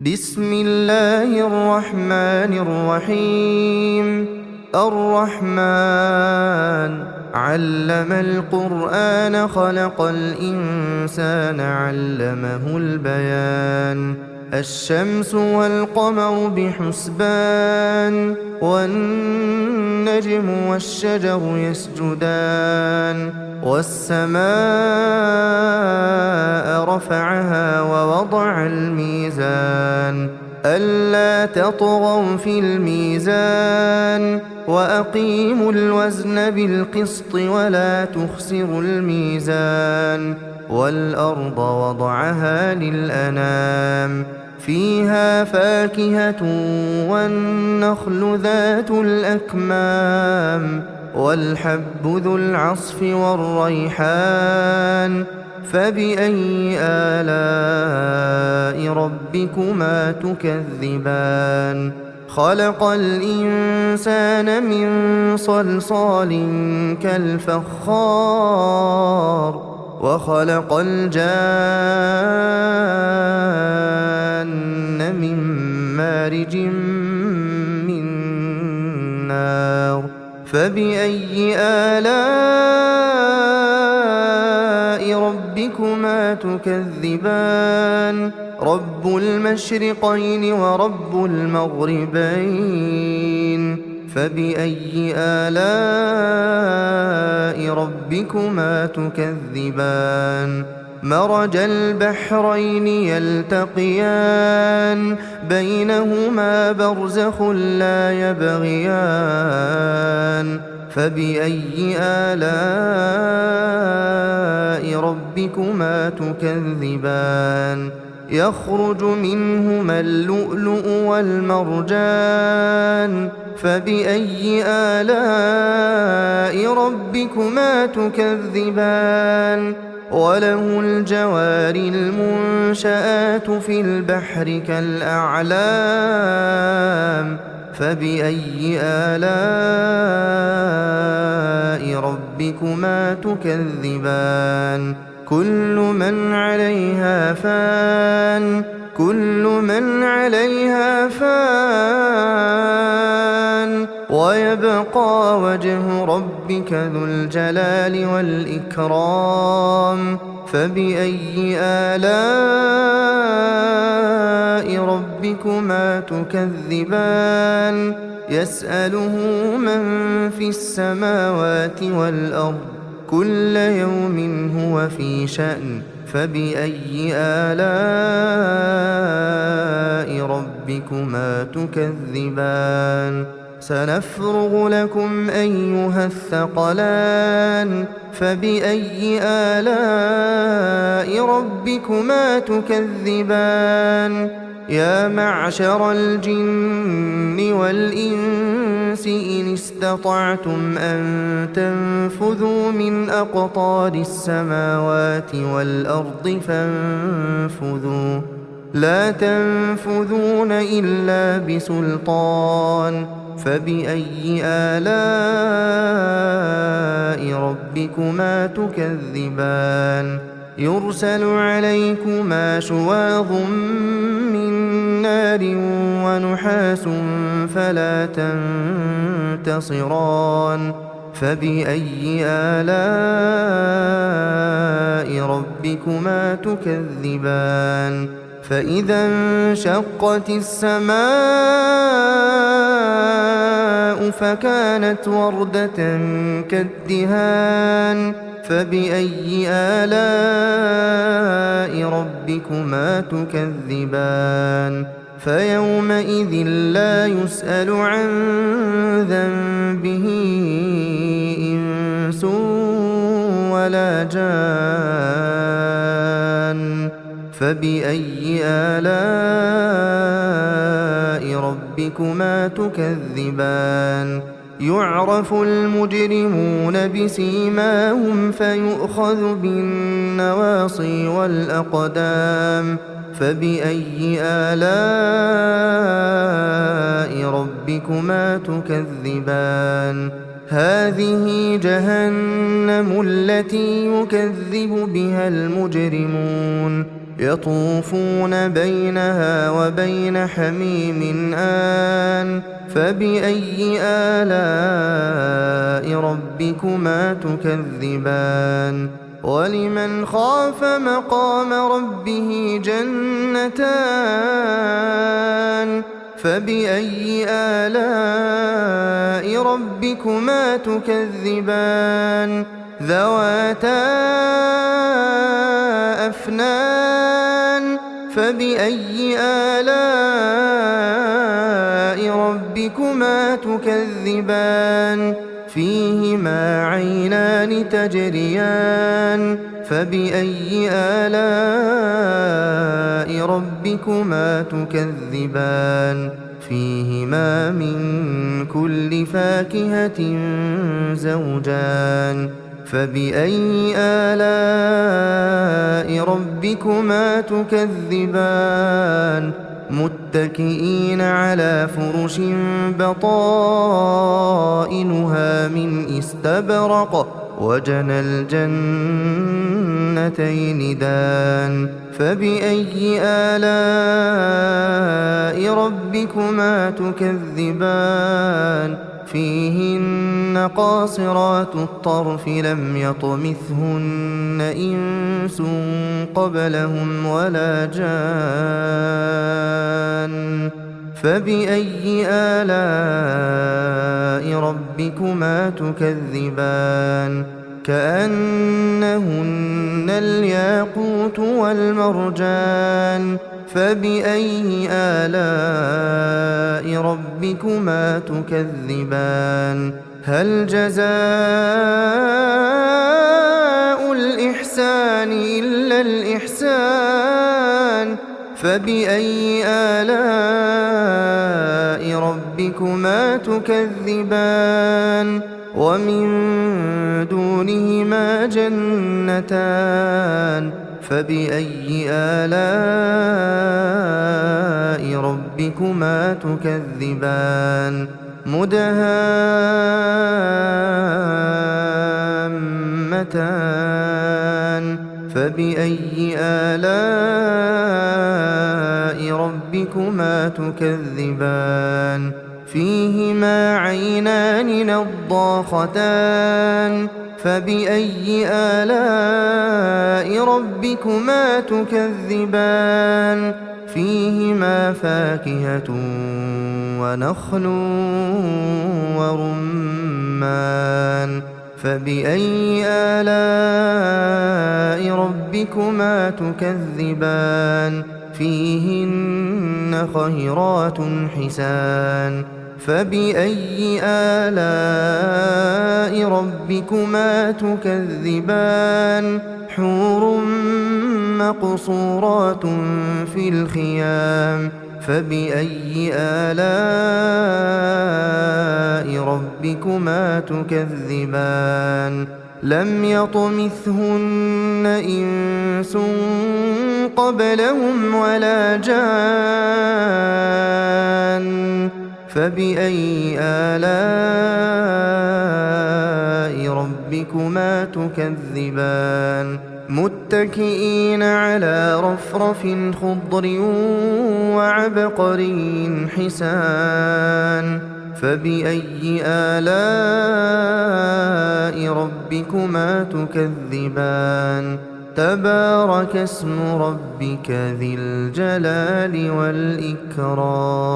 بسم الله الرحمن الرحيم. الرحمن علم القرآن خلق الإنسان علمه البيان. الشمس والقمر بحسبان والنجم والشجر يسجدان والسماء رفعها ووضع الميزان ألا تطغوا في الميزان وأقيموا الوزن بالقسط ولا تخسروا الميزان والأرض وضعها للأنام فيها فاكهة والنخل ذات الأكمام والحب ذو العصف والريحان فبأي آلاء ربكما تكذبان خلق الإنسان من صلصال كالفخار وخلق الجان من مارج من نار فبأي آلاء ربكما تكذبان رب المشرقين ورب المغربين فبأي آلاء ربكما تكذبان مرج البحرين يلتقيان بينهما برزخ لا يبغيان فبأي آلاء ربكما تكذبان يخرج منهما اللؤلؤ والمرجان فبأي آلاء ربكما تكذبان وله الجوار المنشآت في البحر كالأعلام فبأي آلاء ربكما تكذبان كل من عليها فان ويبقى وجه ربك ذو الجلال والإكرام فبأي آلاء ربكما تكذبان يسأله من في السماوات والأرض كل يوم هو في شأن فبأي آلاء ربكما تكذبان سنفرغ لكم أيها الثقلان فبأي آلاء ربكما تكذبان يا معشر الجن والإنس إن استطعتم أن تنفذوا من أقطار السماوات والأرض فانفذوا لا تنفذون إلا بسلطان فبأي آلاء ربكما تكذبان يرسل عليكما شواظ من نار ونحاس فلا تنتصران فبأي آلاء ربكما تكذبان فإذا انشقت السماء فكانت وردة كالدهان فبأي آلاء ربكما تكذبان فيومئذ لا يسأل عن ذنبه إنس ولا جان فبأي آلاء ربكما تكذبان يعرف المجرمون بسيماهم فيؤخذ بالنواصي والأقدام فبأي آلاء ربكما تكذبان هذه جهنم التي يكذب بها المجرمون يطوفون بينها وبين حميم آن فبأي آلاء ربكما تكذبان ولمن خاف مقام ربه جنتان فبأي آلاء ربكما تكذبان ذواتا أفنان فبأي آلاء ربكما تكذبان فيهما عينان تجريان فبأي آلاء ربكما تكذبان فيهما من كل فاكهة زوجان فبأي آلاء ربكما تكذبان متكئين على فرش بطائنها من استبرق وجنى الجنتين دان فبأي آلاء ربكما تكذبان فيهن قاصرات الطرف لم يطمثهن إنس قبلهم ولا جان فبأي آلاء ربكما تكذبان كأنهن الياقوت والمرجان فبأي آلاء ربكما تكذبان هل جزاء الإحسان إلا الإحسان فبأي آلاء ربكما تكذبان ومن دونهما جنتان فبأي آلاء ربكما تكذبان مدهامتان فبأي آلاء ربكما تكذبان فيهما عينان نضاختان فبأي آلاء ربكما تكذبان فيهما فاكهة ونخل ورمان فبأي آلاء ربكما تكذبان فيهن خيرات حسان فبأي آلاء ربكما تكذبان حور مقصورات في الخيام فبأي آلاء ربكما تكذبان لم يطمثهن إنس قبلهم ولا جان فبأي آلاء ربكما تكذبان متكئين على رفرف خضر وعبقري حسان فبأي آلاء ربكما تكذبان تبارك اسم ربك ذي الجلال والإكرام